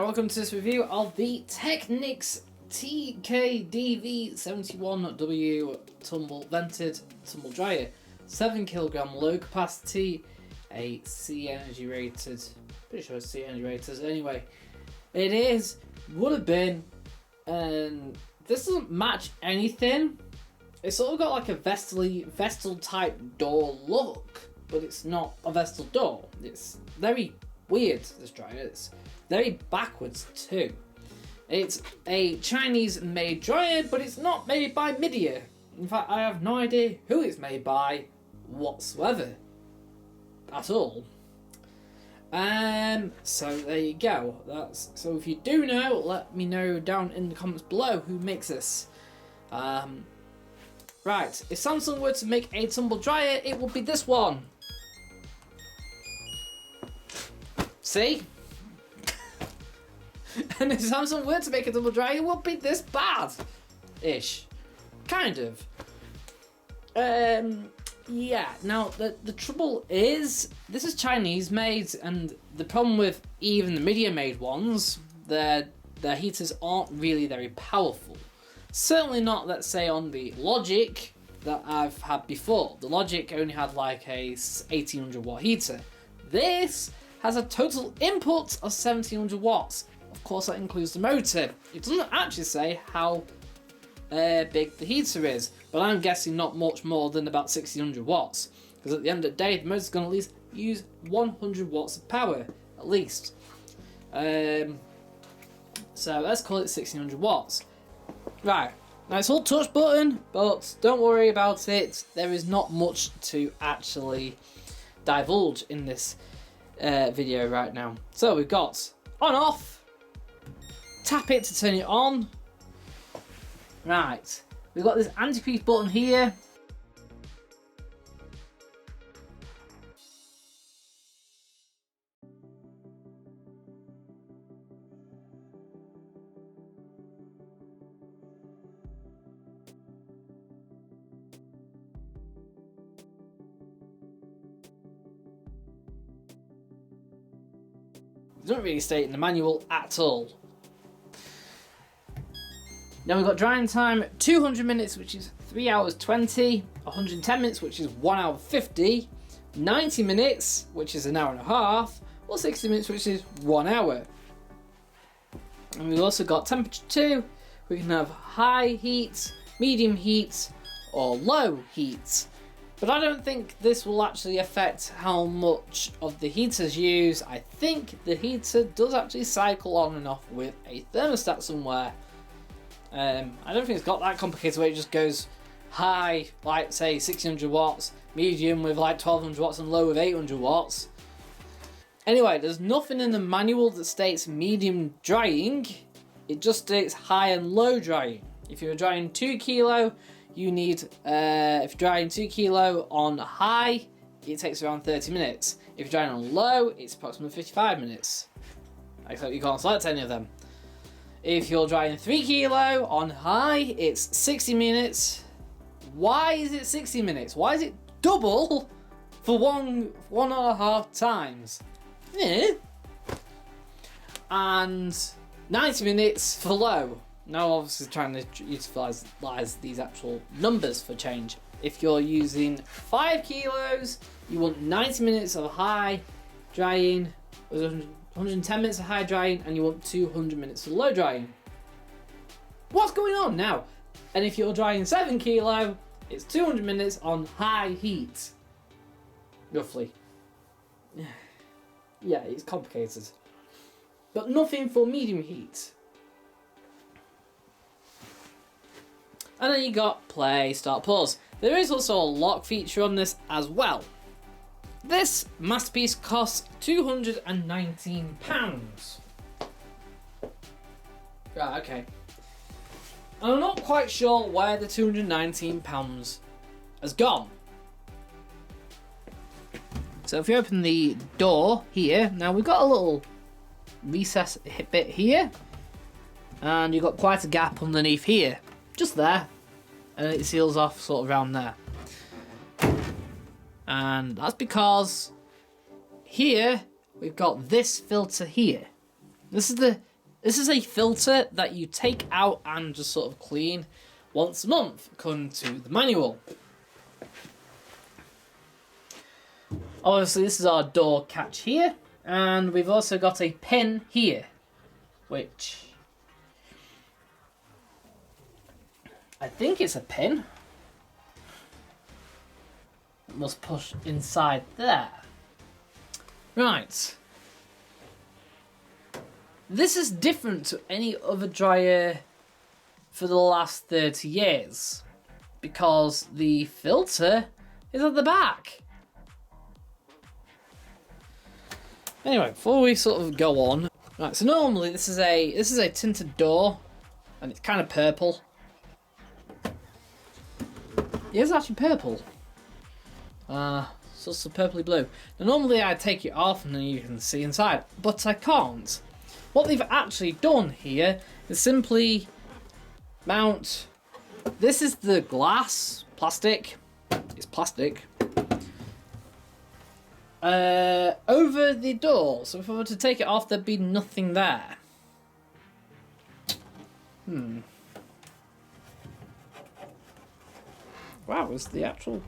welcome to this review of the Teknix TKDV71W tumble vented tumble dryer. 7kg low capacity, a C energy rated, pretty sure it's C energy rated. Anyway, it would have been, and this doesn't match anything. It's sort of got like a Vestal type door look, but it's not a Vestal door. It's very weird, this dryer. It's very backwards too. It's a Chinese made dryer, but it's not made by Midea. In fact, I have no idea who it's made by whatsoever at all. So there you go. So if you do know, let me know down in the comments below who makes this. Right, if Samsung were to make a tumble dryer, it would be this one. See? And if Samsung were to make a tumble dryer, it would be this bad-ish. Kind of. Yeah, now the trouble is, this is Chinese made, and the problem with even the Midea made ones, their heaters aren't really very powerful. Certainly not, let's say, on the Logic that I've had before. The Logic only had like a 1800 watt heater. This has a total input of 1700 watts. Of course, that includes the motor. It doesn't actually say how big the heater is, but I'm guessing not much more than about 1600 watts, because at the end of the day, the motor's going to at least use 100 watts of power, at least. So let's call it 1600 watts. Right, now it's all touch button, but don't worry about it. There is not much to actually divulge in this video right now. So we've got on off, tap it to turn it on. Right, we've got this anti-freeze button here. It doesn't really state in the manual at all. Then we've got drying time 200 minutes, which is 3 hours 20, 110 minutes, which is 1 hour 50, 90 minutes, which is an hour and a half, or 60 minutes, which is 1 hour. And we've also got temperature too. We can have high heat, medium heat, or low heat. But I don't think this will actually affect how much of the heaters use. I think the heater does actually cycle on and off with a thermostat somewhere. I don't think it's got that complicated where it just goes high, like say 1600 watts, medium with like 1200 watts, and low with 800 watts. Anyway, there's nothing in the manual that states medium drying. It just states high and low drying. If you're drying 2 kilo, you need, if you're drying 2 kilo on high, it takes around 30 minutes. If you're drying on low, it's approximately 55 minutes. Except you can't select any of them. If you're drying 3 kilo on high, it's 60 minutes. Why is it 60 minutes? Why is it double for one and a half times? Yeah. And 90 minutes for low. Now obviously trying to utilize these actual numbers for change. If you're using 5 kilos, you want 90 minutes of high drying, 110 minutes of high drying, and you want 200 minutes of low drying. What's going on now? And if you're drying 7 kilo, it's 200 minutes on high heat. Roughly. Yeah, it's complicated. But nothing for medium heat. And then you got play, start, pause. There is also a lock feature on this as well. This masterpiece costs £219. Right, okay. I'm not quite sure where the £219 has gone. So if you open the door here, now we've got a little recess bit here, and you've got quite a gap underneath here, just there, and it seals off sort of around there. And that's because here we've got this filter here. This is the This is a filter that you take out and just sort of clean once a month, according to the manual. Obviously, this is our door catch here, and we've also got a pin here, which I think it's a pin. It must push inside there. Right. This is different to any other dryer for the last 30 years because the filter is at the back. Anyway, before we sort of go on, right? So normally this is a tinted door, and it's kind of purple. It is actually purple. So it's purpley blue. Now normally I take it off and then you can see inside, but I can't. What they've actually done here is simply mount. This is the plastic. It's plastic. Over the door. So if I were to take it off, there'd be nothing there. Wow, is the actual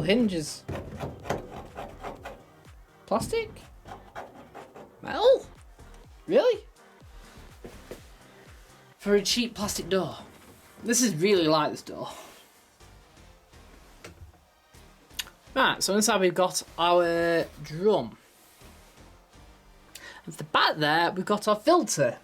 hinges plastic? Metal? Really? For a cheap plastic door. This is really like this door. Right, so inside we've got our drum. At the back there, we've got our filter.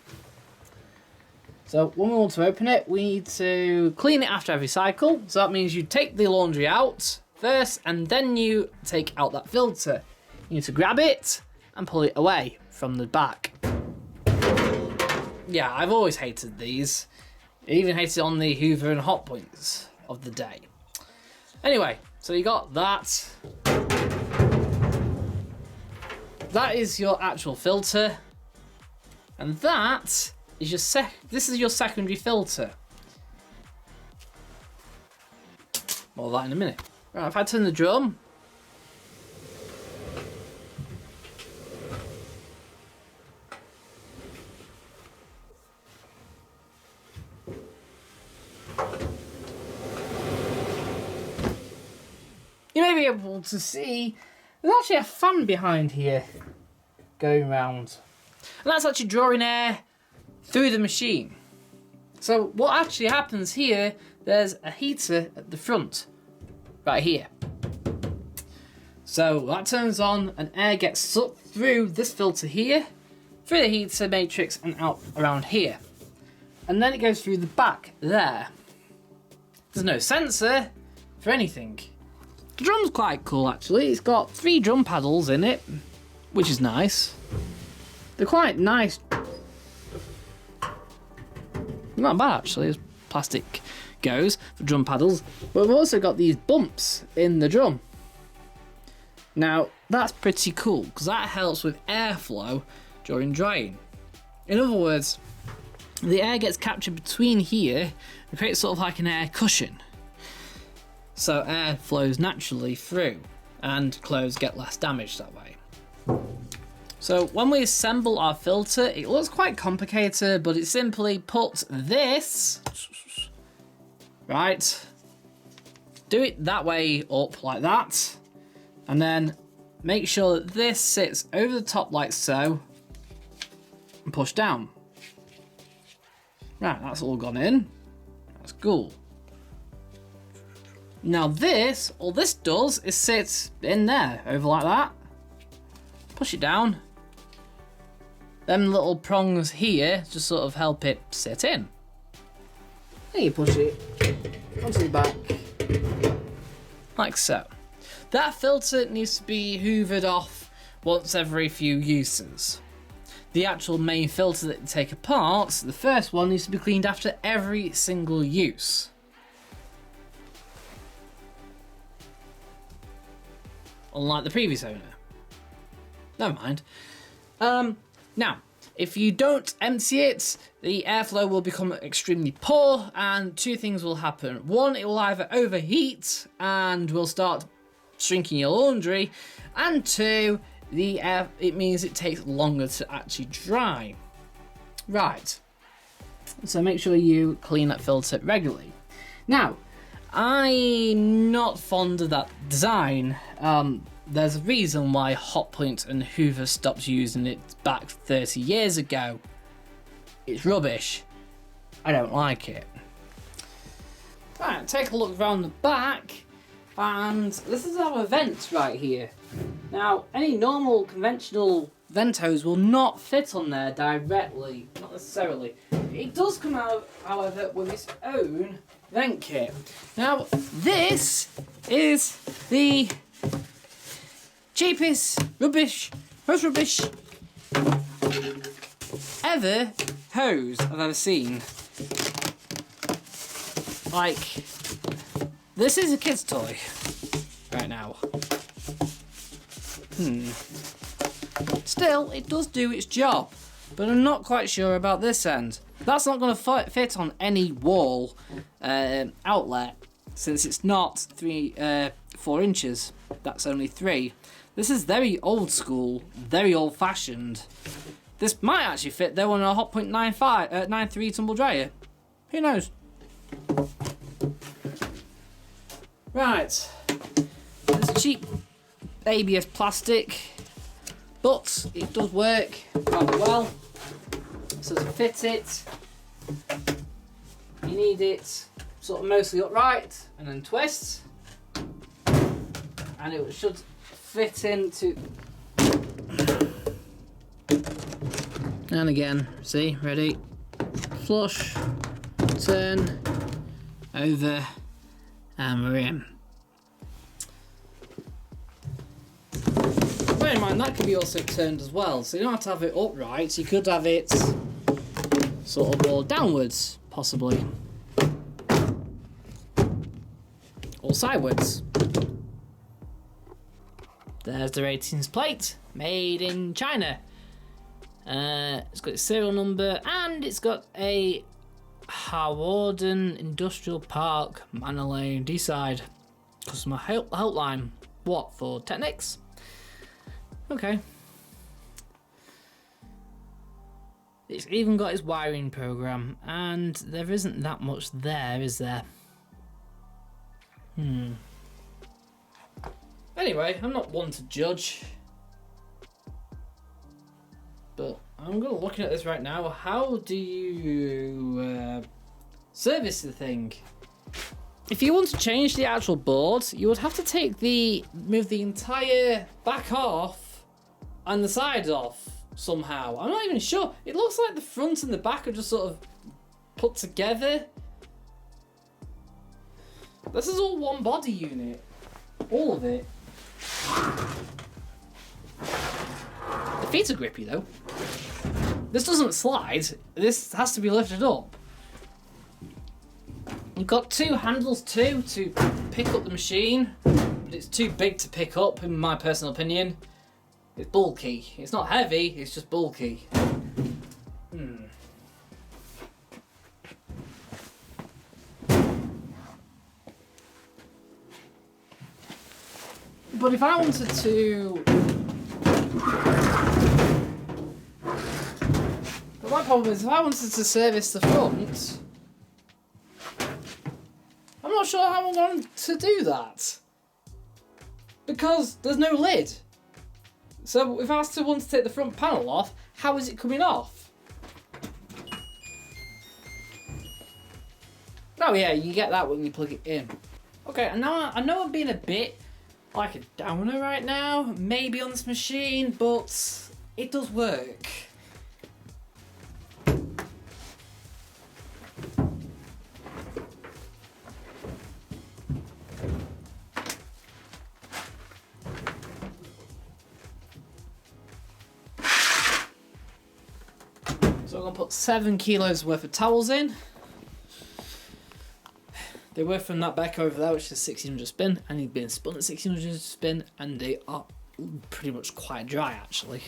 So when we want to open it, we need to clean it after every cycle. So that means you take the laundry out first, and then you take out that filter. You need to grab it and pull it away from the back. Yeah, I've always hated these. I even hated it on the Hoover and Hot Points of the day. Anyway, so you got that. That is your actual filter. And that is your this is your secondary filter. More of that in a minute. Right, if I turn the drum. You may be able to see there's actually a fan behind here going round. And that's actually drawing air through the machine. So what actually happens here, there's a heater at the front, right here. So that turns on and air gets sucked through this filter here, through the heater matrix and out around here. And then it goes through the back there. There's no sensor for anything. The drum's quite cool actually. It's got 3 drum paddles in it, which is nice. They're quite nice. Not bad actually, as plastic goes for drum paddles. But we've also got these bumps in the drum. Now that's pretty cool because that helps with airflow during drying. In other words, the air gets captured between here and creates sort of like an air cushion. So air flows naturally through and clothes get less damaged that way. So when we assemble our filter, it looks quite complicated, but it simply puts this, right, do it that way up like that, and then make sure that this sits over the top like so, and push down. Right, that's all gone in. That's cool. Now this, all this does is sit in there, over like that. Push it down. Them little prongs here just sort of help it sit in. Then you push it onto the back, like so. That filter needs to be hoovered off once every few uses. The actual main filter that you take apart, the first one, needs to be cleaned after every single use. Unlike the previous owner. Never mind. Now, if you don't empty it, the airflow will become extremely poor and 2 things will happen. 1, it will either overheat and will start shrinking your laundry, and 2, it means it takes longer to actually dry. Right. So make sure you clean that filter regularly. Now, I'm not fond of that design. There's a reason why Hotpoint and Hoover stopped using it back 30 years ago. It's rubbish. I don't like it. Right, take a look around the back, and this is our vent right here. Now, any normal conventional Ventos will not fit on there directly, not necessarily. It does come out, however, with its own vent kit. Now, this is the cheapest most rubbish ever hose I've ever seen. Like, this is a kid's toy right now. Still, it does do its job, but I'm not quite sure about this end. That's not going to fit on any wall outlet, since it's not 4 inches. That's only 3. This is very old school, very old fashioned. This might actually fit though on a Hotpoint 9.3 tumble dryer. Who knows? Right, it's cheap ABS plastic, but it does work rather well. So to fit it, you need it sort of mostly upright and then twist, and it should fit into. And again, see, ready, flush, turn, over, and we're in. Bear in mind that can be also turned as well, so you don't have to have it upright, you could have it sort of more downwards, possibly. Or sideways. There's the ratings plate, made in China. It's got its serial number, and it's got a Hawarden Industrial Park, Manor Lane, D-side. Customer helpline. What, for Teknix? Okay. It's even got its wiring program, and there isn't that much there, is there? Anyway, I'm not one to judge, but I'm going to look at this right now. How do you service the thing? If you want to change the actual board, you would have to move the entire back off and the sides off somehow. I'm not even sure. It looks like the front and the back are just sort of put together. This is all one body unit. All of it. The feet are grippy though. This doesn't slide. This has to be lifted up. You've got 2 handles too to pick up the machine, but it's too big to pick up in my personal opinion. It's bulky. It's not heavy, it's just bulky. But if I wanted to... But my problem is, if I wanted to service the front, I'm not sure how I'm going to do that. Because there's no lid. So if I was to want to take the front panel off, how is it coming off? Oh yeah, you get that when you plug it in. Okay, and now I know I'm being a bit like a downer right now, maybe on this machine, but it does work. So I'm going to put 7 kilos worth of towels in. They were from that back over there, which is 1600 spin, and they've been spun at 1600 spin, and they are pretty much quite dry actually.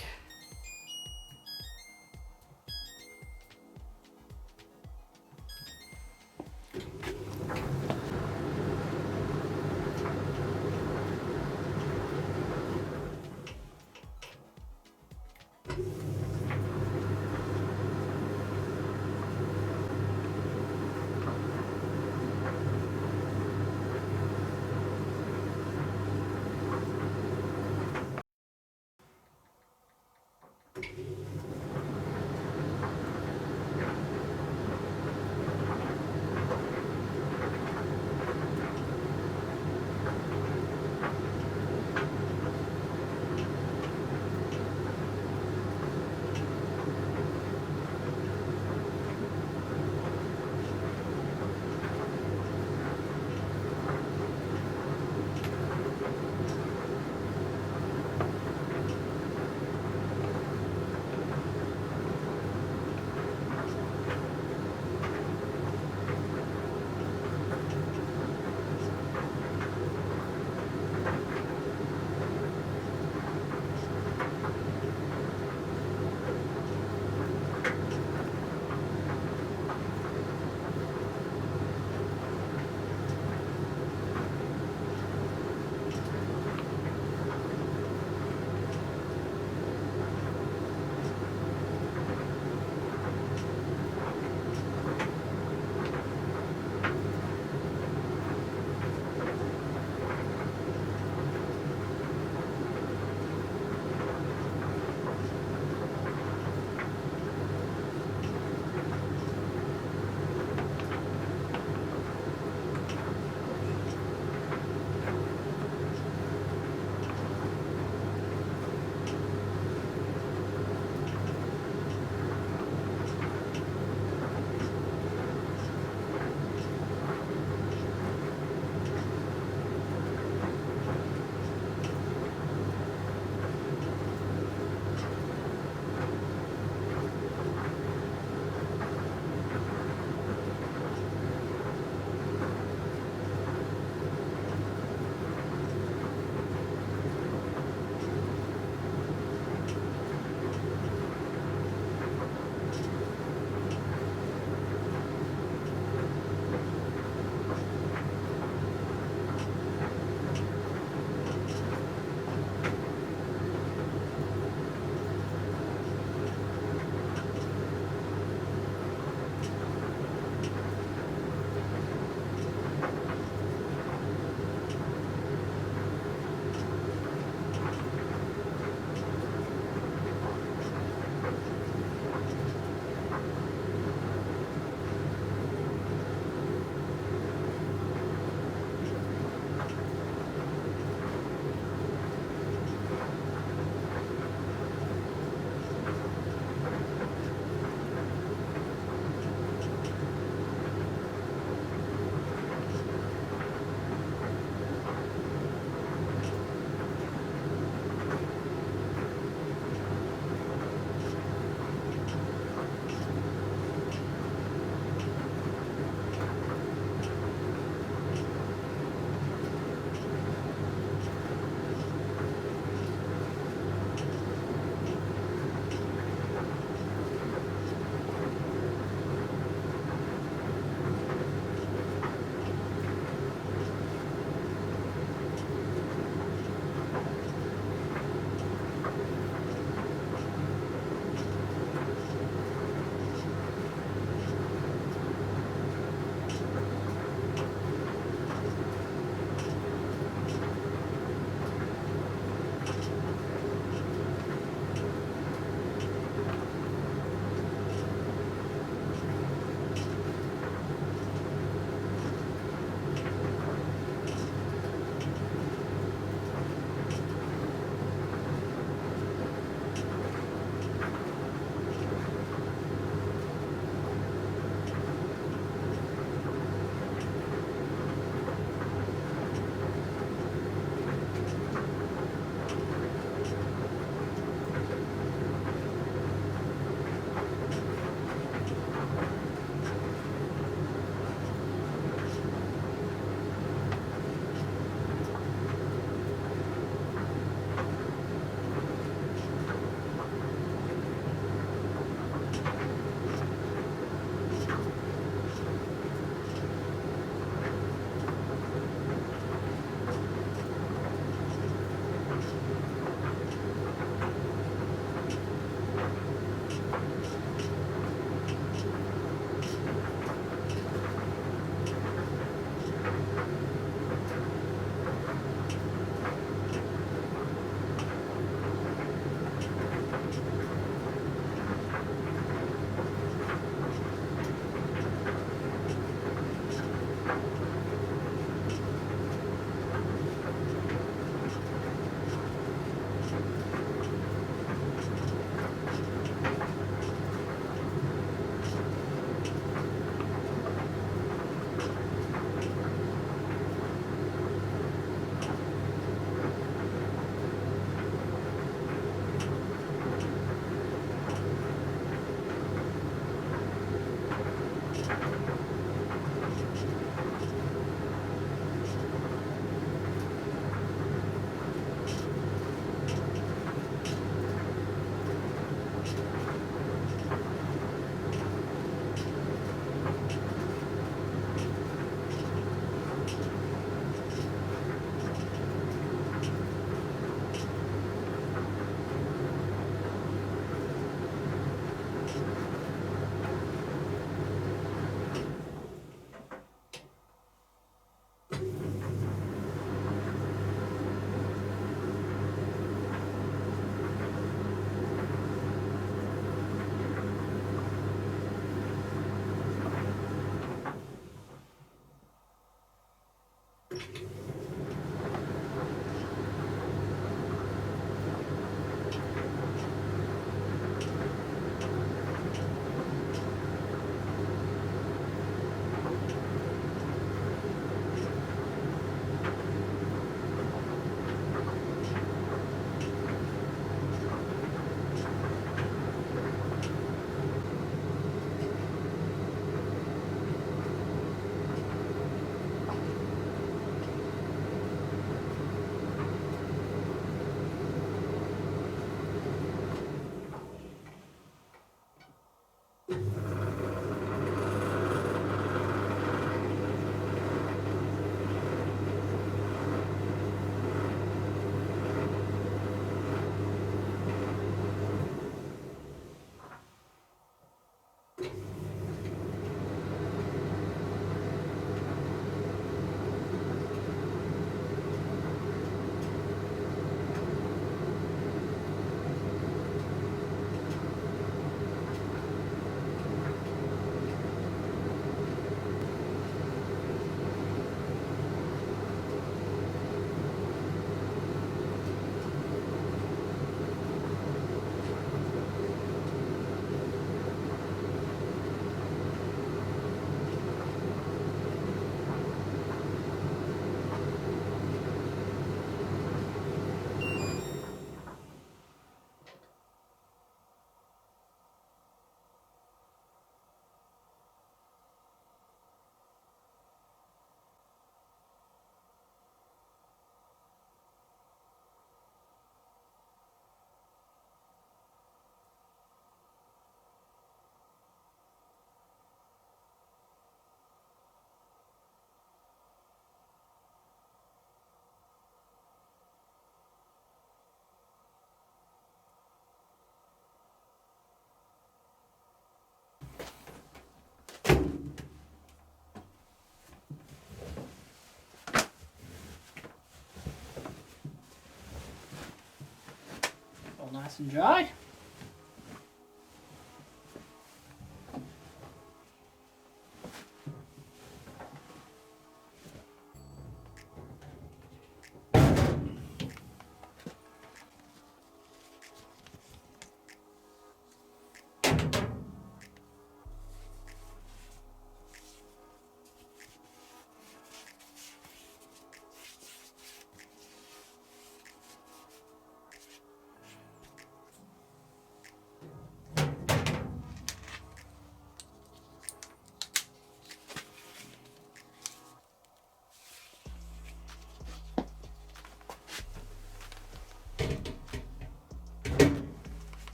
Nice and dry.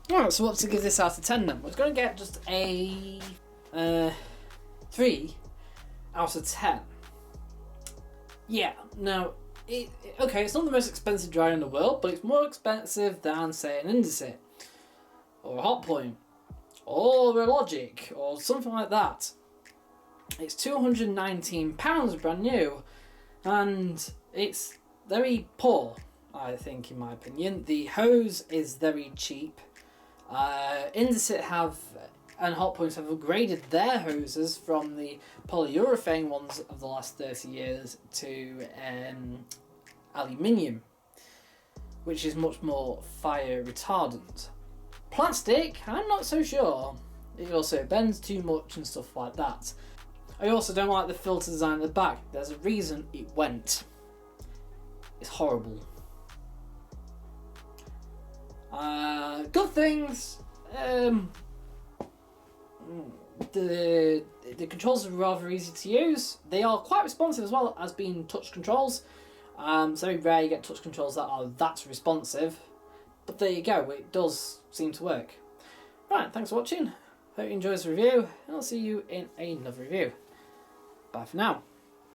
Alright, so what to give this out of 10 then? Well, it's going to get just a 3 out of 10. Yeah, now, okay, it's not the most expensive dryer in the world, but it's more expensive than, say, an Indesit, or a Hotpoint, or a Logic, or something like that. It's £219 brand new, and it's very poor, I think, in my opinion. The hose is very cheap. Indesit have and Hotpoint have upgraded their hoses from the polyurethane ones of the last 30 years to aluminium, which is much more fire retardant. Plastic, I'm not so sure. It also bends too much and stuff like that. I also don't like the filter design at the back. There's a reason it went. It's horrible. Good things. The controls are rather easy to use. They are quite responsive as well as being touch controls. It's very rare you get touch controls that are that responsive. But there you go, it does seem to work. Right, thanks for watching. Hope you enjoyed this review, and I'll see you in another review. Bye for now.